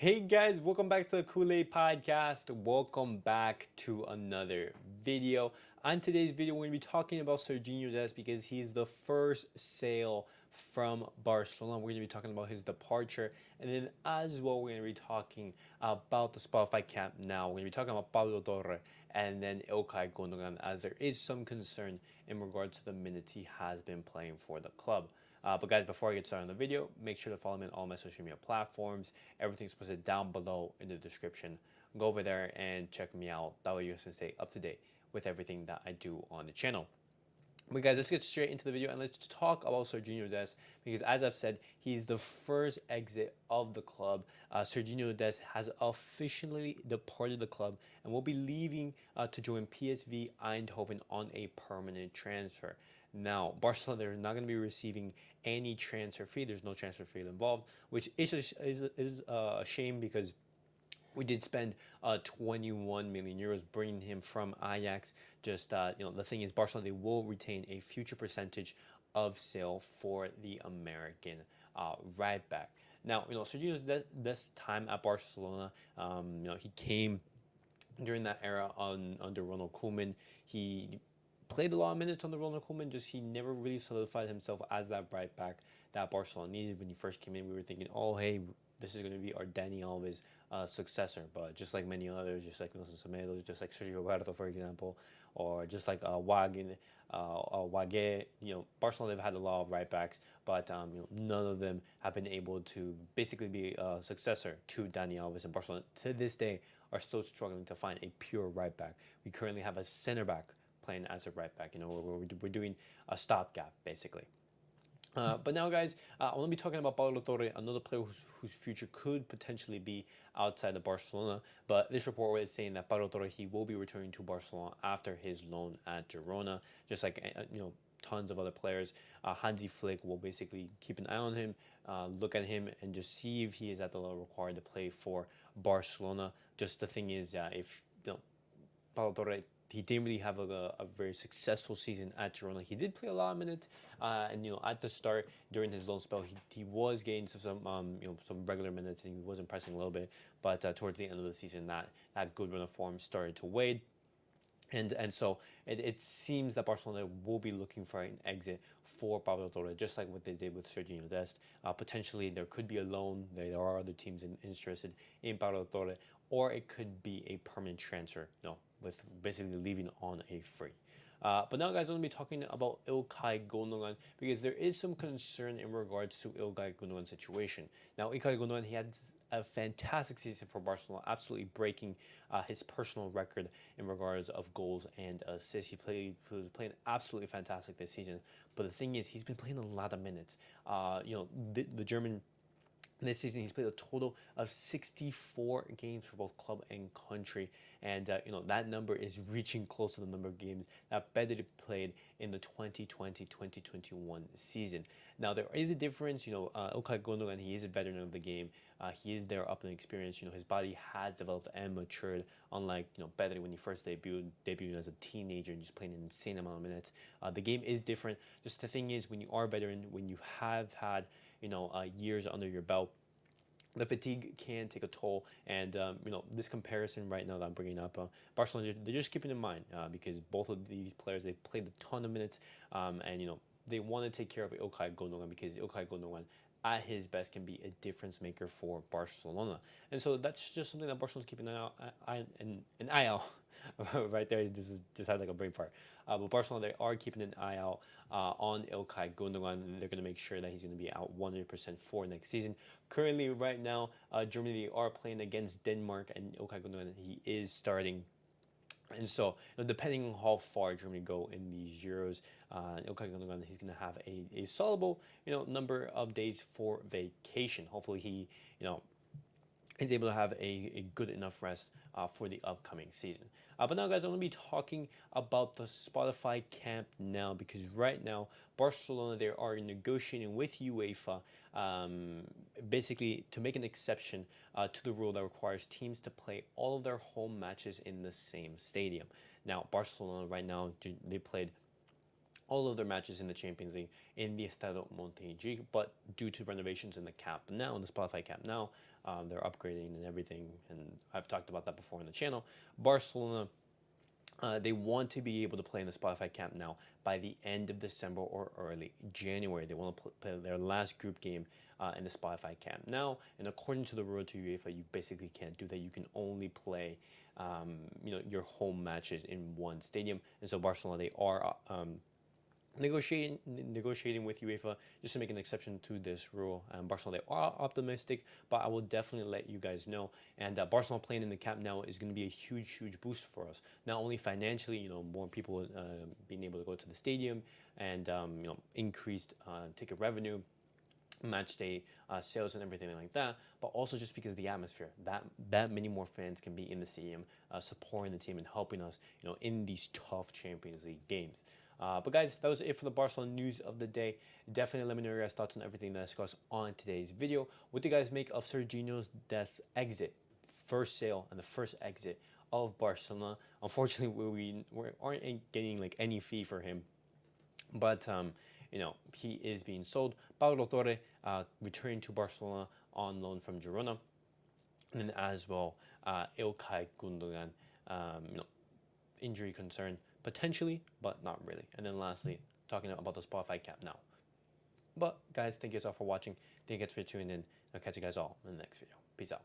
Hey guys, welcome back to the CulePodcast. Welcome back to another video. On today's video, we're going to be talking about Sergiño Dest because he's the first sale from Barcelona. We're going to be talking about his departure, and then as well, we're going to be talking about the Spotify camp now. We're going to be talking about Pablo Torre and then Ilkay Gundogan, as there is some concern in regards to the minutes he has been playing for the club. But guys, before I get started on the video, make sure to follow me on all my social media platforms. Everything's posted down below in the description. Go over there and check me out. That way you can stay up to date with everything that I do on the channel. But guys, let's get straight into the video and let's talk about Sergiño Dest because, as I've said, he's the first exit of the club. Sergiño Dest has officially departed the club and will be leaving to join PSV Eindhoven on a permanent transfer. Now, Barcelona, they're not going to be receiving any transfer fee. There's no transfer fee involved, which is a shame because we did spend 21 million euros bringing him from Ajax. Just the thing is, Barcelona, they will retain a future percentage of sale for the American right back. Now, Sergio's this time at Barcelona, he came during that era under Ronald Koeman. He played a lot of minutes under Ronald Koeman, just he never really solidified himself as that right back that Barcelona needed. When he first came in, we were thinking, oh, hey, this is going to be our Dani Alves successor. But just like many others, just like Nelson Semedo, just like Sergio Roberto, for example, or just like Wage, Barcelona, they've had a lot of right backs, but none of them have been able to basically be a successor to Dani Alves. And Barcelona, to this day, are still struggling to find a pure right back. We currently have a center back playing as a right back. We're doing a stopgap basically. But now, guys, I want to be talking about Pablo Torre, another player whose future could potentially be outside of Barcelona. But this report is saying that Pablo Torre, he will be returning to Barcelona after his loan at Girona, just like tons of other players. Hansi Flick will basically keep an eye on him, look at him, and just see if he is at the level required to play for Barcelona. Just the thing is, if Pablo Torre, he didn't really have a very successful season at Girona. He did play a lot of minutes, and at the start during his loan spell, he was getting some regular minutes, and he was impressing a little bit. But towards the end of the season, that good run of form started to wane. And so it seems that Barcelona will be looking for an exit for Pablo Torre, just like what they did with Sergiño Dest. Potentially, there could be a loan. There are other teams interested in Pablo Torre, or it could be a permanent transfer, with basically leaving on a free. But now, guys, I'm going to be talking about Ilkay Gundogan because there is some concern in regards to Ilkay Gundogan's situation. Now, Ilkay Gundogan, he had a fantastic season for Barcelona, absolutely breaking his personal record in regards of goals and assists. He was playing absolutely fantastic this season. But the thing is, he's been playing a lot of minutes. The German, this season, he's played a total of 64 games for both club and country. And, that number is reaching close to the number of games that Pedri played in the 2020-2021 season. Now, there is a difference. Ilkay Gundogan, he is a veteran of the game. He is there up in experience. His body has developed and matured, unlike, Pedri when he first debuted as a teenager and just playing an insane amount of minutes. The game is different. Just the thing is, when you are a veteran, when you have had years under your belt, the fatigue can take a toll. And this comparison right now that I'm bringing up, Barcelona, they're just keeping in mind because both of these players, they played a ton of minutes, and they want to take care of Ilkay Gundogan because Ilkay Gundogan at his best can be a difference maker for Barcelona. And so that's just something that Barcelona's keeping an eye out right there. Just had like a brain fart. But Barcelona, they are keeping an eye out on Ilkay Gundogan. They're going to make sure that he's going to be out 100% for next season. Currently, right now, Germany, they are playing against Denmark, and Ilkay Gundogan, he is starting. And so, depending on how far Germany go in these Euros, Ilkay Gundogan, he's going to have a soluble, number of days for vacation. Hopefully, he, is able to have a good enough rest for the upcoming season. But now, guys, I'm going to be talking about the Spotify camp now because right now, Barcelona, they are negotiating with UEFA basically to make an exception to the rule that requires teams to play all of their home matches in the same stadium. Now, Barcelona right now, they played all of their matches in the Champions League in the Estadio Montjuic, but due to renovations in the Camp Nou, in the Spotify Camp Nou, they're upgrading and everything, and I've talked about that before on the channel. Barcelona, they want to be able to play in the Spotify Camp Nou by the end of December or early January. They want to play their last group game in the Spotify Camp Nou, and according to the rule to UEFA, you basically can't do that. You can only play, your home matches in one stadium, and so Barcelona, they are negotiating with UEFA just to make an exception to this rule. Barcelona, they are optimistic, but I will definitely let you guys know. And Barcelona playing in the Camp Nou is going to be a huge boost for us. Not only financially, more people being able to go to the stadium, and increased ticket revenue, match day sales and everything like that, but also just because of the atmosphere, that many more fans can be in the stadium supporting the team and helping us in these tough Champions League games. But guys, that was it for the Barcelona news of the day. Definitely let me know your guys' thoughts on everything that I discussed on today's video. What do you guys make of Sergiño Dest's exit, first sale and the first exit of Barcelona? Unfortunately, we aren't getting like any fee for him, but he is being sold. Pablo Torre returning to Barcelona on loan from Girona, and then as well Ilkay Gundogan, injury concern potentially, but not really. And then lastly, talking about the Spotify Camp Nou. But guys, thank you guys all for watching. Thank you guys for tuning in. I'll catch you guys all in the next video. Peace out.